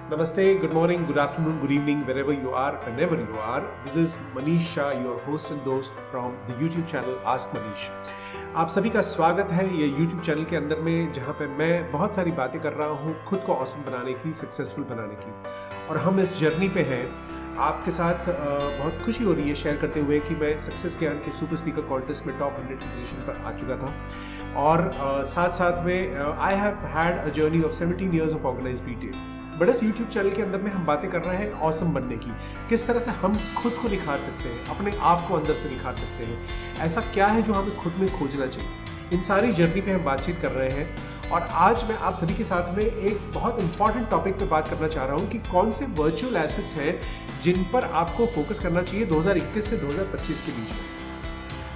Namaste, good morning, good afternoon, good evening, wherever you are, whenever you are. This is Manish Shah, your host and host from the YouTube channel Ask Manish. आप सभी का स्वागत है ये YouTube channel के अंदर में, जहाँ पे मैं बहुत सारी बातें कर रहा हूँ खुद को ऑसम बनाने की, सक्सेसफुल बनाने की। और हम इस जर्नी पे हैं। आपके साथ बहुत खुशी हो रही है शेयर करते हुए कि मैं सक्सेस ज्ञान के सुपर स्पीकर कॉन्टेस्ट में टॉप 100 की पोजीशन पर आ चुका था। और साथ साथ में I have had a journey of 17 years of organized BTA. But इस YouTube चैनल के अंदर में हम बातें कर रहे हैं ऑसम बनने की, किस तरह से हम खुद को निखार सकते हैं, अपने आप को अंदर से निखार सकते हैं। ऐसा क्या है जो हमें खुद में खोजना चाहिए, इन सारी जर्नी पे हम बातचीत कर रहे हैं। और आज मैं आप सभी के साथ में एक बहुत इंपॉर्टेंट टॉपिक पे बात करना चाह रहा हूँ कि कौन से वर्चुअल एसेट्स हैं जिन पर आपको फोकस करना चाहिए 2021 से 2025 के बीच में।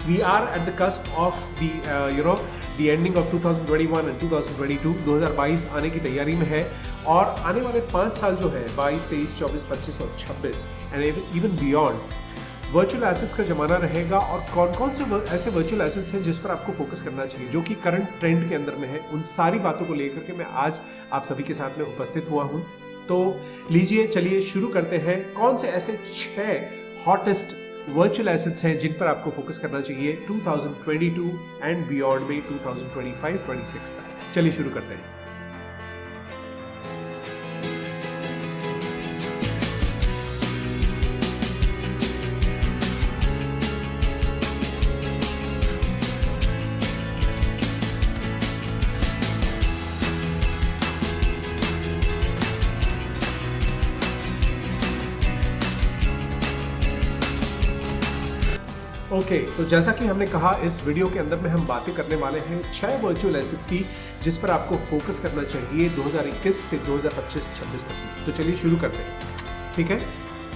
We are at the cusp of the ending of 2021 and 2022. 2022 आने की तैयारी में है और आने वाले 5 साल जो है 22, 23, 24, 25 और 26 and even beyond virtual assets का जमाना रहेगा। और कौन कौन से ऐसे वर्चुअल एसेट्स हैं जिस पर आपको फोकस करना चाहिए, जो कि करंट ट्रेंड के अंदर में है, उन सारी बातों को लेकर के मैं आज आप सभी के साथ में उपस्थित हुआ हूँ। तो लीजिए चलिए शुरू करते हैं। कौन से ऐसे 6 हॉटेस्ट वर्चुअल एसेट्स हैं जिन पर आपको फोकस करना चाहिए 2022 एंड बियॉन्ड में 2025-26 तक। चलिए शुरू करते हैं। ओके, तो जैसा कि हमने कहा इस वीडियो के अंदर में हम बातें करने वाले हैं 6 वर्चुअल एसेट्स की जिस पर आपको फोकस करना चाहिए 2021 से 2025-26 तक। तो चलिए शुरू करते हैं, ठीक है।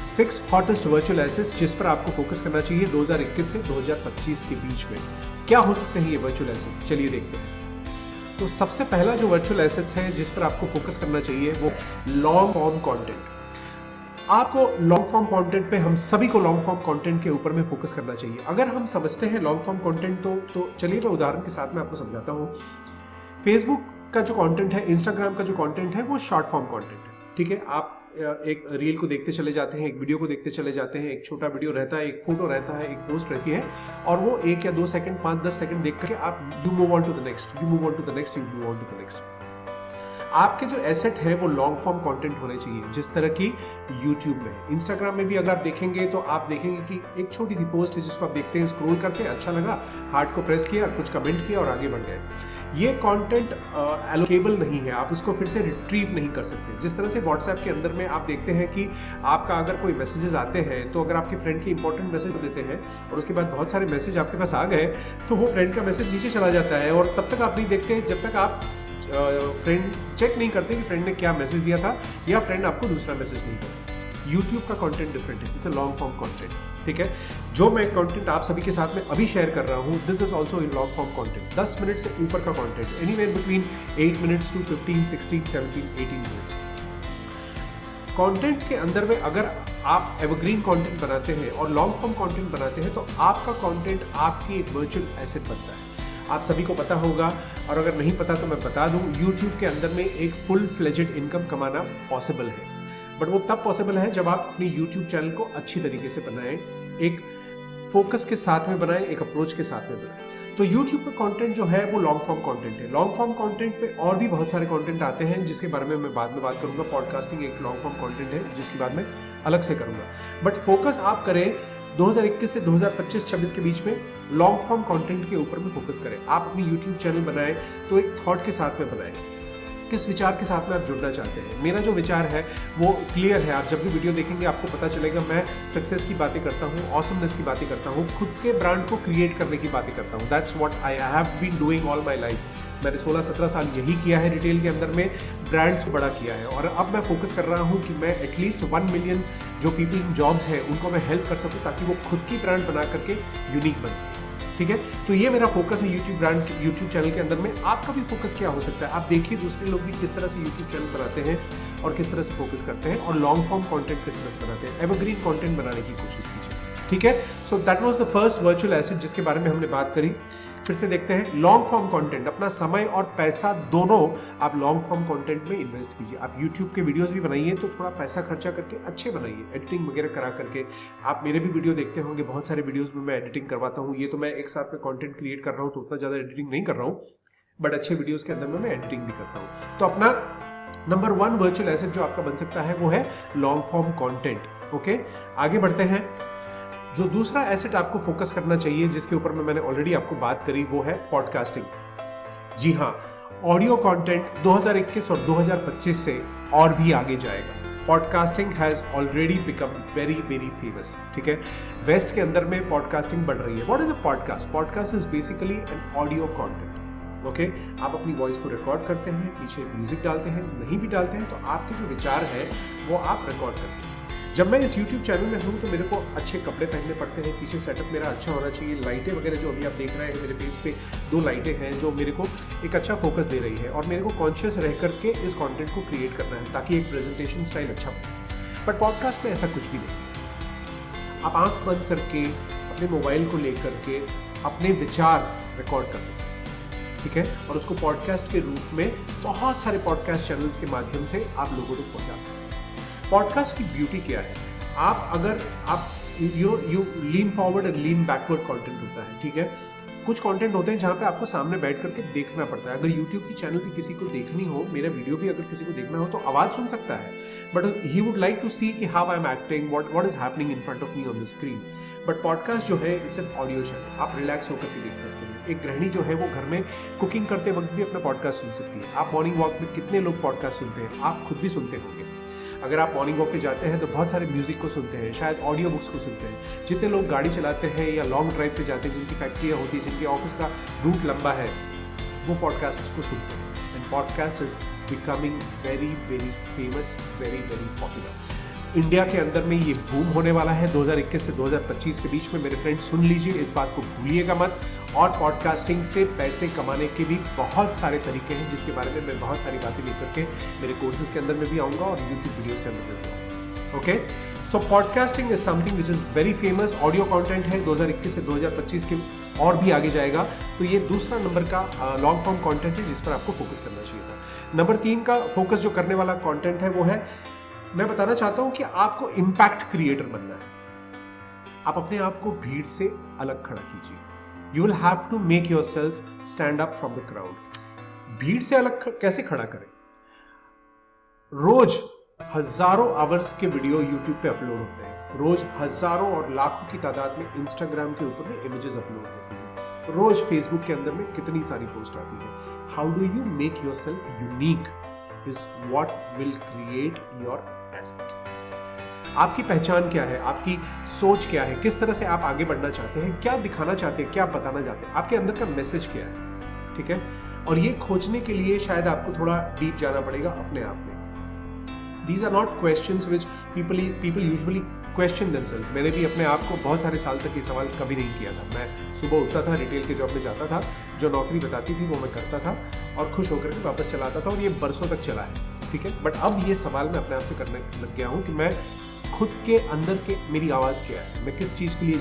6 हॉटेस्ट वर्चुअल एसेट्स जिस पर आपको फोकस करना चाहिए 2021 से 2025 के बीच में। क्या हो सकते हैं ये वर्चुअल एसेट्स, चलिए देखते हैं। तो सबसे पहला जो वर्चुअल एसेट्स है जिस पर आपको फोकस करना चाहिए वो लॉन्ग फॉर्म कंटेंट। आपको लॉन्ग फॉर्म कंटेंट पे, हम सभी को लॉन्ग फॉर्म कंटेंट के ऊपर में फोकस करना चाहिए। अगर हम समझते हैं लॉन्ग फॉर्म कंटेंट तो चलिए मैं उदाहरण के साथ में आपको समझाता हूँ। फेसबुक का जो कंटेंट है, इंस्टाग्राम का जो कंटेंट है वो शॉर्ट फॉर्म कंटेंट है, ठीक है। आप एक रील को देखते चले जाते हैं, एक वीडियो को देखते चले जाते हैं, एक छोटा वीडियो रहता है, एक फोटो रहता है, एक पोस्ट रहती है, और वो 1 या 2 सेकंड, 5-10 सेकंड देख करके आप you move on to the next, you move on to the next, you move on to the next. आपके जो एसेट है वो लॉन्ग फॉर्म कंटेंट होने चाहिए, जिस तरह की YouTube में, इंस्टाग्राम में भी अगर आप देखेंगे तो आप देखेंगे कि एक छोटी सी पोस्ट है जिसको आप देखते हैं, स्क्रॉल करते हैं, अच्छा लगा, हार्ट को प्रेस किया, कुछ कमेंट किया और आगे बढ़ गए। ये कंटेंट एलोकेबल नहीं है, आप उसको फिर से रिट्रीव नहीं कर सकते। जिस तरह से व्हाट्सएप के अंदर में आप देखते हैं कि आपका अगर कोई मैसेजेस आते हैं तो अगर आपके फ्रेंड के इंपॉर्टेंट मैसेज देते हैं और उसके बाद बहुत सारे मैसेज आपके पास आ गए तो वो फ्रेंड का मैसेज नीचे चला जाता है और तब तक आप नहीं देखते जब तक आप फ्रेंड चेक नहीं करते कि फ्रेंड ने क्या मैसेज दिया था या फ्रेंड आपको दूसरा मैसेज नहीं करता। YouTube का कंटेंट डिफरेंट है, it's a long form content, ठीक है। जो मैं कंटेंट आप सभी के साथ में अभी शेयर कर रहा हूं, this is also in long form content. 10 minute से ऊपर का content, anywhere between 8 minutes to 15, 16, 17, 18 minutes. Content के अंदर में अगर आप एवरग्रीन कंटेंट बनाते हैं और लॉन्ग फॉर्म कंटेंट बनाते हैं तो आपका कंटेंट आपकी एक वर्चुअल एसेट बनता है। आप सभी को पता होगा, और अगर नहीं पता तो मैं बता दूं, YouTube के अंदर में एक फुल फ्लेजेड इनकम कमाना पॉसिबल है। बट वो तब पॉसिबल है जब आप अपनी YouTube चैनल को अच्छी तरीके से बनाएं, एक फोकस के साथ में बनाएं, एक अप्रोच के साथ में बनाएं। तो YouTube का कंटेंट जो है वो लॉन्ग फॉर्म कंटेंट है। लॉन्ग फॉर्म कंटेंट पे और भी बहुत सारे कंटेंट आते हैं जिसके बारे में मैं बाद में बात करूंगा। पॉडकास्टिंग एक लॉन्ग फॉर्म कंटेंट है जिसकी बात मैं अलग से करूंगा। बट फोकस आप करें 2021 से 2025-26 के बीच में लॉन्ग फॉर्म कंटेंट के ऊपर में फोकस करें। आप अपनी YouTube चैनल बनाएं तो एक थॉट के साथ में बनाएं, किस विचार के साथ में आप जुड़ना चाहते हैं। मेरा जो विचार है वो क्लियर है। आप जब भी वीडियो देखेंगे आपको पता चलेगा मैं सक्सेस की बातें करता हूँ, ऑसमनेस की बातें करता हूँ, खुद के ब्रांड को क्रिएट करने की बातें करता हूँ। That's what I have been doing all my life. मैंने 16-17 साल यही किया है रिटेल के अंदर में, ब्रांड्स बड़ा किया है। और अब मैं फोकस कर रहा हूँ कि मैं एटलीस्ट 1 मिलियन जो पीपल इन जॉब्स हैं उनको मैं हेल्प कर सकूँ ताकि वो खुद की ब्रांड बना करके यूनिक बन सके, ठीक है। तो ये मेरा फोकस है YouTube चैनल के अंदर में। आपका भी फोकस क्या हो सकता है? आप देखिए दूसरे लोग भी किस तरह से YouTube चैनल बनाते हैं और किस तरह से फोकस करते हैं, और लॉन्ग फॉर्म कंटेंट किस तरह से बनाते हैं। एवरग्रीन कंटेंट बनाने की कोशिश कीजिए, ठीक है। So that was the first virtual asset जिसके बारे में हमने बात करी फिर से देखते हैं लॉन्ग फॉर्म कंटेंट। अपना समय और पैसा दोनों आप लॉन्ग फॉर्म कंटेंट में इन्वेस्ट कीजिए। आप यूट्यूब के वीडियोस भी बनाइए तो थोड़ा पैसा खर्चा करके अच्छे बनाइए, एडिटिंग वगैरह करा करके। आप मेरे भी वीडियो देखते होंगे, बहुत सारे वीडियोस में मैं एडिटिंग करवाता हूँ। ये तो मैं एक साथ में कंटेंट क्रिएट कर रहा हूँ तो उतना ज्यादा एडिटिंग नहीं कर रहा हूँ, बट अच्छे वीडियोस के अंदर में मैं एडिटिंग भी करता हूँ। तो अपना नंबर 1 वर्चुअल एसेट जो आपका बन सकता है वो है लॉन्ग फॉर्म कंटेंट। ओके, आगे बढ़ते हैं। जो दूसरा एसेट आपको फोकस करना चाहिए, जिसके ऊपर में मैंने ऑलरेडी आपको बात करी, वो है पॉडकास्टिंग। जी हाँ, ऑडियो कंटेंट 2021 और 2025 से और भी आगे जाएगा। Podcasting has already become very very famous. ठीक है, वेस्ट के अंदर में पॉडकास्टिंग बढ़ रही है। What is a podcast? Podcast is basically an audio content. Okay, आप अपनी वॉइस को रिकॉर्ड करते हैं, पीछे म्यूजिक डालते हैं, नहीं भी डालते हैं तो आपके जो विचार है वो आप रिकॉर्ड करते हैं। जब मैं इस YouTube चैनल में हूँ तो मेरे को अच्छे कपड़े पहनने पड़ते हैं, पीछे सेटअप मेरा अच्छा होना चाहिए, लाइटें वगैरह जो अभी आप देख रहे हैं मेरे पेज पे 2 लाइटें हैं जो मेरे को एक अच्छा फोकस दे रही है, और मेरे को कॉन्शियस रह करके इस कंटेंट को क्रिएट करना है ताकि एक प्रेजेंटेशन स्टाइल अच्छा हो। बट पॉडकास्ट में ऐसा कुछ भी नहीं। आप आंख बंद करके अपने मोबाइल को लेकर के अपने विचार रिकॉर्ड कर सकते हैं। ठीक है, और उसको पॉडकास्ट के रूप में बहुत सारे पॉडकास्ट चैनल्स के माध्यम से आप लोगों तक पहुंचा सकते हैं। पॉडकास्ट की ब्यूटी क्या है? आप you lean forward and lean backward content होता है। ठीक है, कुछ कंटेंट होते हैं जहां पे आपको सामने बैठ करके देखना पड़ता है। अगर यूट्यूब की चैनल पे किसी को देखनी हो, मेरा वीडियो भी अगर किसी को देखना हो तो आवाज सुन सकता है, but he would like to see कि how I am acting, what is happening in front of me on the screen. But podcast जो है इट्स एन ऑडियो चैनल, आप रिलैक्स होकर के देख सकते हैं। एक गृहिणी जो है वो घर में कुकिंग करते वक्त भी अपना पॉडकास्ट सुन सकती है। आप मॉर्निंग वॉक में कितने लोग पॉडकास्ट सुनते हैं? आप खुद भी सुनते होंगे। अगर आप मॉर्निंग वॉक पे जाते हैं तो बहुत सारे म्यूजिक को सुनते हैं, शायद ऑडियो बुक्स को सुनते हैं। जितने लोग गाड़ी चलाते हैं या लॉन्ग ड्राइव पे जाते हैं, जिनकी फैक्ट्रियाँ होती है, जिनके ऑफिस का रूट लंबा है, वो पॉडकास्ट को सुनते हैं। And podcast is becoming very very famous, very very popular. India के अंदर में ये बूम होने वाला है 2021 से 2025 के बीच में। मेरे फ्रेंड्स सुन लीजिए, इस बात को भूलिएगा मत। और पॉडकास्टिंग से पैसे कमाने के भी बहुत सारे तरीके हैं, जिसके बारे में मैं बहुत सारी बातें लेकर के मेरे कोर्सेज के अंदर में भी आऊंगा और यूट्यूब वीडियोस के अंदर में भी आऊंगा। Okay, so podcasting is something which is very famous. Audio content है, 2021 से 2025 के और भी आगे जाएगा। तो ये दूसरा नंबर का लॉन्ग फॉर्म कंटेंट है जिस पर आपको फोकस करना चाहिए था। नंबर 3 का फोकस जो करने वाला कंटेंट है वो है, मैं बताना चाहता हूं कि आपको इंपैक्ट क्रिएटर बनना है। आप अपने आप को भीड़ से अलग खड़ा कीजिए। You will have to make yourself stand up from the crowd. भीड़ से अलग कैसे खड़ा करें? रोज हजारों आवर्स के वीडियो YouTube पे अपलोड होते हैं। रोज हजारों और लाखों की तादाद में Instagram के ऊपर में इमेजेस अपलोड होती हैं। रोज Facebook के अंदर में कितनी सारी पोस्ट आती है। How do you make yourself unique is what will create your asset. आपकी पहचान क्या है? आपकी सोच क्या है? किस तरह से आप आगे बढ़ना चाहते हैं? क्या दिखाना चाहते हैं? क्या आप बताना चाहते हैं? आपके अंदर का मैसेज क्या है? ठीक है, और ये खोजने के लिए शायद आपको थोड़ा डीप जाना पड़ेगा अपने आप में। These are not questions which people usually question themselves. मैंने भी अपने आप को बहुत सारे साल तक ये सवाल कभी नहीं किया था। मैं सुबह उठता था, रिटेल के जॉब में जाता था, जो नौकरी बताती थी वो मैं करता था और खुश होकर के वापस चला आता था, और ये बरसों तक चला है। ठीक है, बट अब ये सवाल मैं अपने आप से करने लग गया हूँ कि मैं खुद के अंदर के मेरी आवाज क्या है, मैं किस चीज के लिए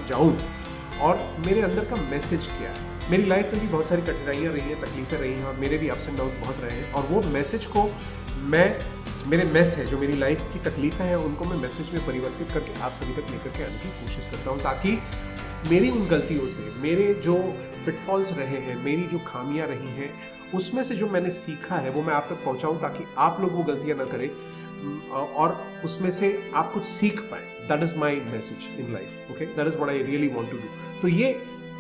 जाऊं, और मेरे अंदर का मैसेज क्या है। मेरी लाइफ में भी बहुत सारी कठिनाइयां रही हैं, तकलीफें रही हैं, और मेरे भी अप्स एंड डाउन बहुत रहे हैं, और वो मैसेज को मेरे मैस है जो मेरी लाइफ की तकलीफें हैं, उनको मैं मैसेज में परिवर्तित करके आप सभी तक लेकर के आने की कोशिश करता हूँ, ताकि मेरी उन गलतियों से, मेरे जो पिटफॉल्स रहे हैं, मेरी जो खामियां रही हैं, उसमें से जो मैंने सीखा है वो मैं आप तक पहुंचाऊं, ताकि आप लोग वो गलतियां ना करें और उसमें से आप कुछ सीख पाए। That is my message in life. Okay, that is what I really want to do. तो ये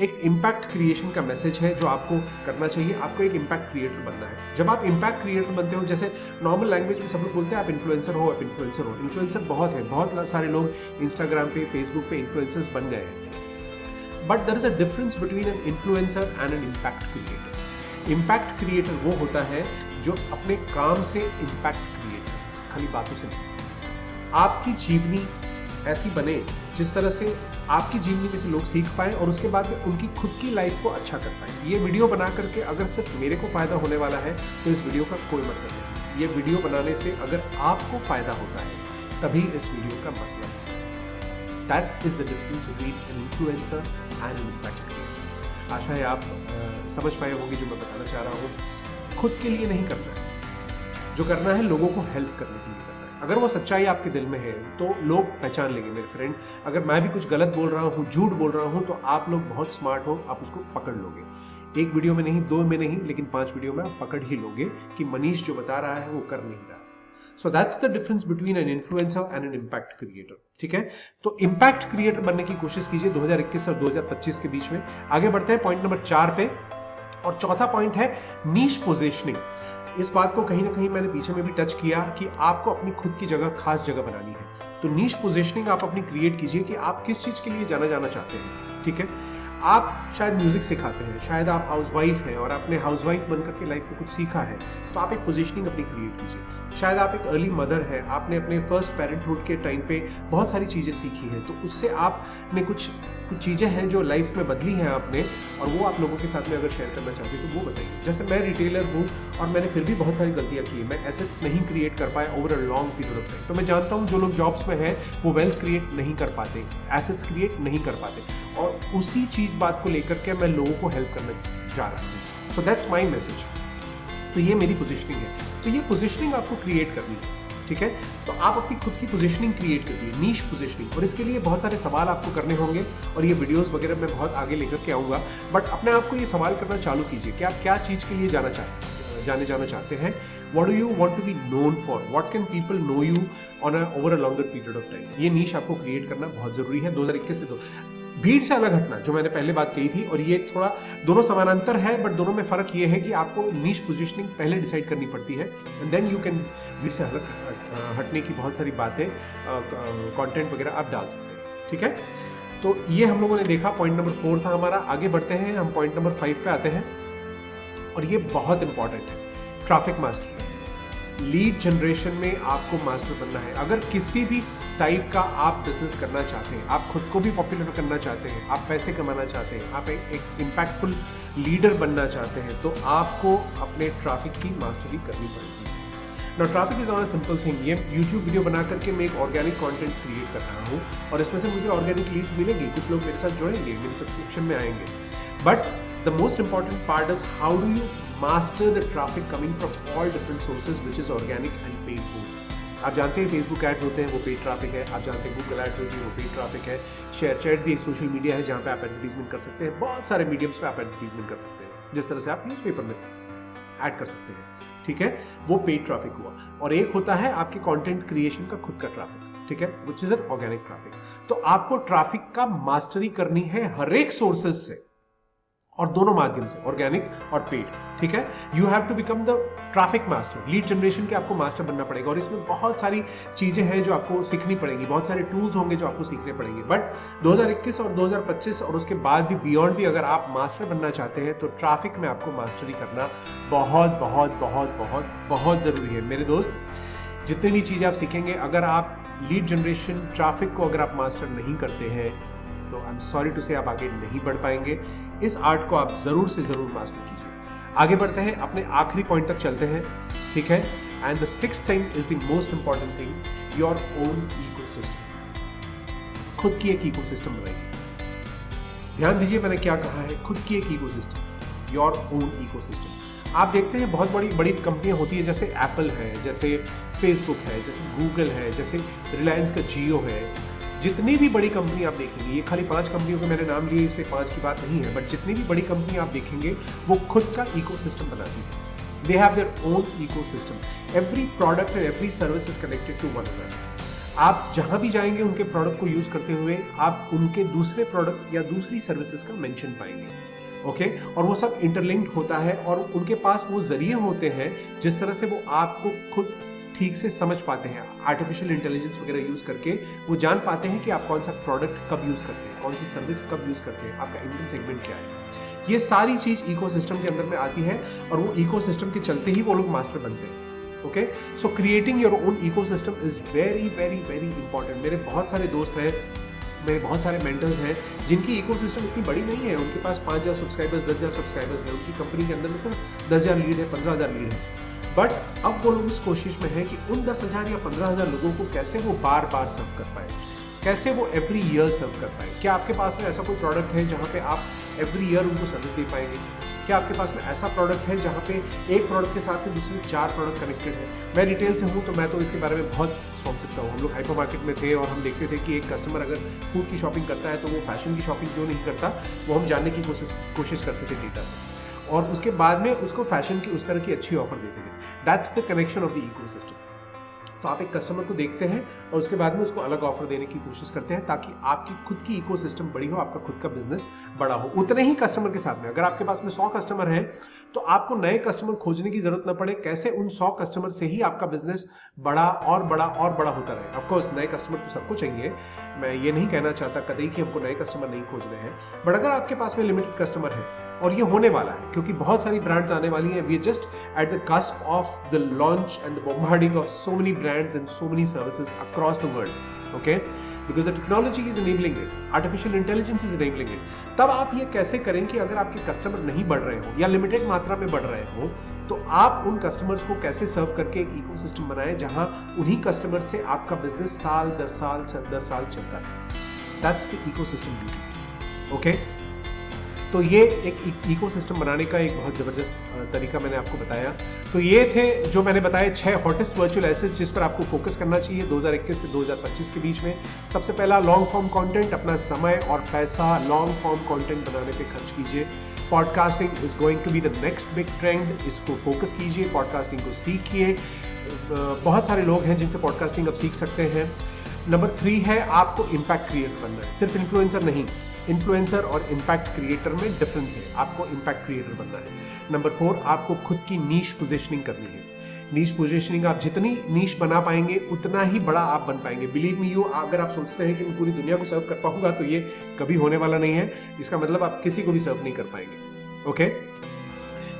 एक इम्पैक्ट क्रिएशन का मैसेज है जो आपको करना चाहिए। आपको एक इम्पैक्ट क्रिएटर बनना है। जब आप इम्पैक्ट क्रिएटर बनते हो, जैसे नॉर्मल लैंग्वेज में सब लोग बोलते हैं आप इन्फ्लुएंसर हो, आप इन्फ्लुएंसर हो। इन्फ्लुएंसर बहुत है, बहुत सारे लोग इंस्टाग्राम पे, फेसबुक पे इन्फ्लुएंसर्स बन गए हैं। But there is a difference between an influencer and an impact creator. Impact creator वो होता है जो अपने काम से इम्पैक्ट क्रिएट करे, खाली बातों से नहीं। आपकी जीवनी ऐसी बने जिस तरह से आपकी जीवनी में से लोग सीख पाए और उसके बाद में उनकी खुद की लाइफ को अच्छा कर पाए। ये वीडियो बना करके अगर सिर्फ मेरे को फायदा होने वाला है तो इस वीडियो का कोई मतलब नहीं। ये वीडियो बनाने से अगर आपको फायदा होता है तभी इस वीडियो का मतलब है। That is the difference between an influencer and an impact creator. आशा है आप समझ पाए होंगे जो मैं बताना चाह रहा हूँ। खुद के लिए नहीं करना है, जो करना है लोगों को हेल्प करने के लिए करना है। अगर वो सच्चाई आपके दिल में है तो लोग पहचान लेंगे मेरे फ्रेंड। अगर मैं भी कुछ गलत बोल रहा हूँ, झूठ बोल रहा हूँ, तो आप लोग बहुत स्मार्ट हो, आप उसको पकड़ लोगे। एक वीडियो में नहीं, 2 में नहीं, लेकिन 5 वीडियो में आप पकड़ ही लोगे कि मनीष जो बता रहा है वो कर नहीं रहा। So that's the difference between an influencer and an impact creator. ठीक है, तो इम्पैक्ट क्रिएटर बनने की कोशिश कीजिए 2021 और 2025 के बीच में। आगे बढ़ते हैं पॉइंट नंबर 4 पे, और चौथा पॉइंट है नीश पोजीशनिंग। इस बात को कहीं ना कहीं मैंने पीछे में भी टच किया कि आपको अपनी खुद की जगह, खास जगह बनानी है। तो नीश पोजीशनिंग आप अपनी क्रिएट कीजिए कि आप किस चीज के लिए जाना जाना चाहते हैं। ठीक है, आप शायद म्यूजिक सिखाते हैं, शायद आप हाउसवाइफ हैं और आपने हाउसवाइफ बनकर के लाइफ में कुछ सीखा है, तो आप एक पोजीशनिंग अपनी क्रिएट कीजिए। शायद आप एक अर्ली मदर है, आपने अपने फर्स्ट पेरेंटहुड के टाइम पे बहुत सारी चीजें सीखी हैं, तो उससे आपने कुछ चीजें हैं जो लाइफ में बदली हैं आपने, और वो आप लोगों के साथ में अगर शेयर करना चाहते हैं तो वो बताइए। जैसे मैं रिटेलर हूँ और मैंने फिर भी बहुत सारी गलतियां की, मैं एसेट्स नहीं क्रिएट कर पाया over a long period of time. तो मैं जानता हूँ जो लोग जॉब्स में हैं वो वेल्थ क्रिएट नहीं कर पाते, एसेट्स क्रिएट नहीं कर पाते, और उसी चीज बात को लेकर के मैं लोगों को हेल्प करने जा रहा हूँ। So that's my message. तो ये मेरी पोजिशनिंग है, तो ये पोजिशनिंग आपको क्रिएट करनी है। ठीक है, तो आप अपनी खुद की पोजीशनिंग क्रिएट करिए, नीश पोजीशनिंग, और इसके लिए बहुत सारे सवाल आपको करने होंगे, और ये वीडियोस वगैरह मैं बहुत आगे लेकर के आऊंगा। बट अपने आप को ये सवाल करना चालू कीजिए कि आप क्या चीज के लिए जाना चाहते हैं। What do you want to be known for? What can people know you on over a longer period of time? ये नीश आपको क्रिएट करना बहुत जरूरी है 2021 से। भीड़ से अलग हटना, जो मैंने पहले बात कही थी, और ये थोड़ा दोनों समानांतर है, बट दोनों में फर्क ये है कि आपको नीश पोजीशनिंग पहले डिसाइड करनी पड़ती है, एंड देन यू कैन भीड़ से अलग हटने की बहुत सारी बातें, कंटेंट वगैरह आप डाल सकते हैं। ठीक है, तो ये हम लोगों ने देखा, पॉइंट नंबर 4 था हमारा। आगे बढ़ते हैं, हम पॉइंट नंबर 5 पे आते हैं, और ये बहुत इंपॉर्टेंट है, ट्रैफिक मास्टर। लीड जनरेशन में आपको मास्टर बनना है। अगर किसी भी टाइप का आप बिजनेस करना चाहते हैं, आप खुद को भी पॉपुलर करना चाहते हैं, आप पैसे कमाना चाहते हैं, आप एक इम्पैक्टफुल लीडर बनना चाहते हैं, तो आपको अपने ट्रैफिक की मास्टरी करनी पड़ेगी। Now traffic is not a simple thing. ये यूट्यूब वीडियो बना करके मैं एक ऑर्गेनिक कंटेंट क्रिएट कर रहा हूँ, और इसमें से मुझे ऑर्गेनिक लीड्स मिलेंगी, कुछ लोग मेरे साथ जुड़ेंगे, मेरे सब्सक्रिप्शन में आएंगे। But the most important part is how do you master the traffic coming from all different sources, which is organic and paid both. आप जानते हैं फेसबुक एड्स होते हैं, वो पेड ट्रैफिक है। आप जानते हैं गूगल एड्स होती है, वो पेड ट्रैफिक है। शेयर चैट भी एक सोशल मीडिया है जहाँ पे आप एडवर्टीजमेंट कर सकते हैं। बहुत सारे मीडियम्स पे आप एडवर्टीजमेंट कर सकते हैं, जिस तरह से आप न्यूज़पेपर में ऐड कर सकते हैं। ठीक है, वो पेड ट्रैफिक हुआ। और एक होता है आपके कंटेंट क्रिएशन का खुद का ट्रैफिक, ठीक है, which is an organic traffic. तो आपको ट्रैफिक का मास्टरी करनी है हर एक सोर्सेज से, और दोनों माध्यम से, ऑर्गेनिक और पेड। ठीक है, you have to become the traffic master. Lead generation के आपको मास्टर बनना पड़ेगा, और इसमें बहुत सारी चीजें हैं जो आपको सीखनी पड़ेंगी, बहुत सारे टूल्स होंगे जो आपको सीखने पड़ेंगे। बट 2021 और 2025 और उसके बाद भी बियॉन्ड भी अगर आप मास्टर बनना चाहते हैं, तो ट्रैफिक में आपको मास्टरी करना बहुत बहुत बहुत बहुत बहुत जरूरी है मेरे दोस्त। जितनी भी चीजें आप सीखेंगे, अगर आप लीड जनरेशन ट्रैफिक को अगर आप मास्टर नहीं करते हैं, तो आई एम सॉरी टू से आप आगे नहीं बढ़ पाएंगे। इस आर्ट को आप जरूर से जरूर मास्टर कीजिए। आगे बढ़ते हैं, अपने आखिरी पॉइंट तक चलते हैं। ठीक है, and the sixth thing is the most important thing, your own ecosystem. खुद की एक इकोसिस्टम बनाइए। ध्यान दीजिए मैंने क्या कहा है, खुद की एक इकोसिस्टम, योर ओन इकोसिस्टम। आप देखते हैं बहुत बड़ी बड़ी कंपनियां होती है, जैसे एप्पल है, जैसे फेसबुक है, जैसे गूगल है, जैसे रिलायंस का जियो है। जितनी भी बड़ी कंपनी आप देखेंगे, ये खाली 5 कंपनियों के मैंने नाम लिए इसलिए 5 की बात नहीं है, बट जितनी भी बड़ी कंपनी आप देखेंगे वो खुद का इकोसिस्टम बनाती है। They have their own ecosystem. Every product and every service is connected to one another. आप जहां भी जाएंगे उनके प्रोडक्ट को यूज करते हुए आप उनके दूसरे प्रोडक्ट या दूसरी सर्विसेज का मेंशन पाएंगे। ओके, और वो सब इंटरलिंक्ड होता है, और उनके पास वो जरिए होते हैं जिस तरह से वो आपको खुद ठीक से समझ पाते हैं। आर्टिफिशियल इंटेलिजेंस वगैरह यूज करके वो जान पाते हैं कि आप कौन सा प्रोडक्ट कब यूज करते हैं, कौन सी सर्विस कब यूज करते हैं, आपका इनकम सेगमेंट क्या है। ये सारी चीज इकोसिस्टम के अंदर में आती है, और वो इकोसिस्टम के चलते ही वो लोग मास्टर बनते हैं। Okay, so creating your own ecosystem is very very very important. मेरे बहुत सारे दोस्त हैं, मेरे बहुत सारे मेंटर्स हैं जिनकी इकोसिस्टम इतनी बड़ी नहीं है। उनके पास 5,000 सब्सक्राइबर्स, 10,000 सब्सक्राइबर्स हैं, उनकी कंपनी के अंदर में सिर्फ 10,000 लीड है, 15,000 लीड है। बट अब वो लोग इस कोशिश में है कि उन 10,000 या 15,000 लोगों को कैसे वो बार बार सर्व कर पाए। कैसे वो एवरी ईयर सर्व कर पाए। क्या आपके पास में ऐसा कोई प्रोडक्ट है जहाँ पे आप एवरी ईयर उनको सर्विस दे पाएंगे? क्या आपके पास में ऐसा प्रोडक्ट है जहाँ पे एक प्रोडक्ट के साथ में दूसरे 4 प्रोडक्ट कनेक्टेड है? मैं रिटेल से हूँ तो मैं तो इसके बारे में बहुत सोच सकता हूँ। हम लोग हाइपर मार्केट में थे और हम देखते थे कि एक कस्टमर अगर फूड की शॉपिंग करता है तो वो फैशन की शॉपिंग क्यों नहीं करता, वो हम जानने की कोशिश करते थे डेटा से, और उसके बाद में उसको फैशन की उस तरह की अच्छी ऑफर देते थे। That's the connection of the ecosystem. तो आप एक कस्टमर को देखते हैं और उसके बाद में उसको अलग ऑफर देने की कोशिश करते हैं ताकि आपकी खुद की इकोसिस्टम बड़ी हो, आपका खुद का बिजनेस बड़ा हो। उतने ही कस्टमर के साथ में अगर आपके पास में 100 कस्टमर हैं तो आपको नए कस्टमर खोजने की जरूरत न पड़े। कैसे उन 100 कस्टमर से ही आपका बिजनेस बड़ा और बड़ा और बड़ा होता रहे। ऑफ कोर्स नए कस्टमर तो सबको चाहिए, मैं ये नहीं कहना चाहता कतई कि हमको नए कस्टमर नहीं खोजने हैं, बट अगर आपके पास में लिमिटेड कस्टमर है, और ये होने वाला है क्योंकि बहुत सारी ब्रांड्स आने वाली हैं, we are just at the cusp of the launch and the bombarding of so many brands and so many services across the world, okay, because the technology is enabling it, artificial intelligence is enabling it. तब आप ये कैसे करें कि अगर आपके customer नहीं बढ़ रहे हो या लिमिटेड मात्रा में बढ़ रहे हो तो आप उन कस्टमर्स को कैसे सर्व करके एक इकोसिस्टम बनाएं जहां उन्हीं कस्टमर से आपका बिजनेस साल दर साल चलता है। That's the ecosystem beauty, okay. तो ये एक इकोसिस्टम बनाने का एक बहुत जबरदस्त तरीका मैंने आपको बताया। तो ये थे जो मैंने बताए 6 हॉटेस्ट वर्चुअल एसेट्स जिस पर आपको फोकस करना चाहिए 2021 से 2025 के बीच में। सबसे पहला लॉन्ग फॉर्म कंटेंट, अपना समय और पैसा लॉन्ग फॉर्म कंटेंट बनाने पे खर्च कीजिए। Podcasting is going to be the next big trend, इसको फोकस कीजिए, पॉडकास्टिंग को सीखिए। बहुत सारे लोग हैं जिनसे पॉडकास्टिंग आप सीख सकते हैं। नंबर 3 है आपको इम्पैक्ट क्रिएटर बनना है, सिर्फ इन्फ्लुएंसर नहीं। इन्फ्लुएंसर और इम्पैक्ट क्रिएटर में डिफरेंस है, आपको इम्पैक्ट क्रिएटर बनना है। नंबर 4 आपको खुद की नीश पोजीशनिंग करनी है। नीश पोजीशनिंग आप जितनी नीश बना पाएंगे उतना ही बड़ा आप बन पाएंगे। बिलीव मी यू, अगर आप सोचते हैं कि मैं पूरी दुनिया को सर्व कर पाऊंगा तो ये कभी होने वाला नहीं है। इसका मतलब आप किसी को भी सर्व नहीं कर पाएंगे, ओके।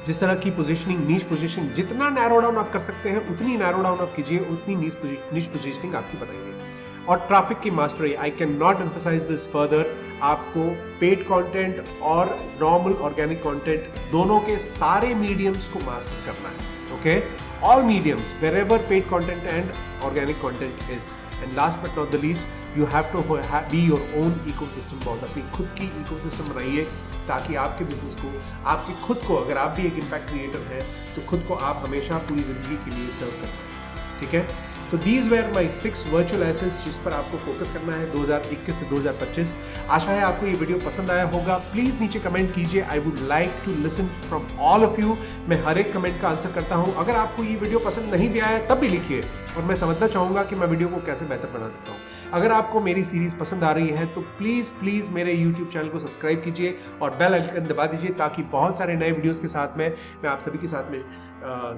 जिस तरह की पोजीशनिंग, नीश पोजीशनिंग जितना नैरो डाउन आप कर सकते हैं उतनी नैरो डाउन आप कीजिए, उतनी नीश पोजीशनिंग आपकी बनाइए। और ट्रैफिक की mastery, I can not emphasise this further. आपको पेड कंटेंट और नॉर्मल ऑर्गेनिक कंटेंट दोनों के सारे मीडियम्स को मास्टर करना है, okay. All mediums, wherever paid content and organic content is. And last but not the least, you have to be your own ecosystem boss. अपनी खुद की इकोसिस्टम बनाइए ताकि आपके बिजनेस को, आपकी खुद को, अगर आप भी एक इम्पैक्ट क्रिएटर हैं तो खुद को आप हमेशा पूरी जिंदगी के लिए सर्व करना है, ठीक है। तो these were my 6 virtual assets जिस पर आपको फोकस करना है 2021 से 2025। आशा है आपको ये वीडियो पसंद आया होगा। प्लीज नीचे कमेंट कीजिए, I would like to listen from all of you. मैं हर एक कमेंट का आंसर करता हूं। अगर आपको ये वीडियो पसंद नहीं भी आया तब भी लिखिए और मैं समझना चाहूंगा कि मैं वीडियो को कैसे बेहतर बना सकता हूं। अगर आपको मेरी सीरीज पसंद आ रही है तो प्लीज मेरे यूट्यूब चैनल को सब्सक्राइब कीजिए और बेल आइकन दबा दीजिए ताकि बहुत सारे नए वीडियोस के साथ में मैं आप सभी के साथ में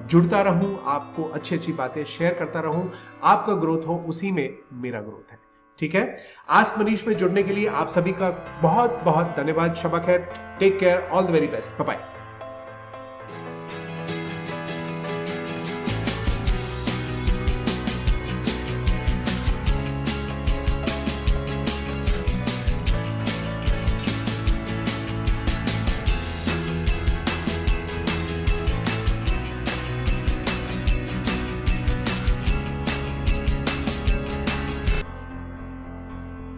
जुड़ता रहूं, आपको अच्छी बातें शेयर करता रहूं। आपका ग्रोथ हो, उसी में मेरा ग्रोथ है, ठीक है। आस्क मनीष में जुड़ने के लिए आप सभी का बहुत बहुत धन्यवाद। शबा खैर, take care, all the very best, bye bye.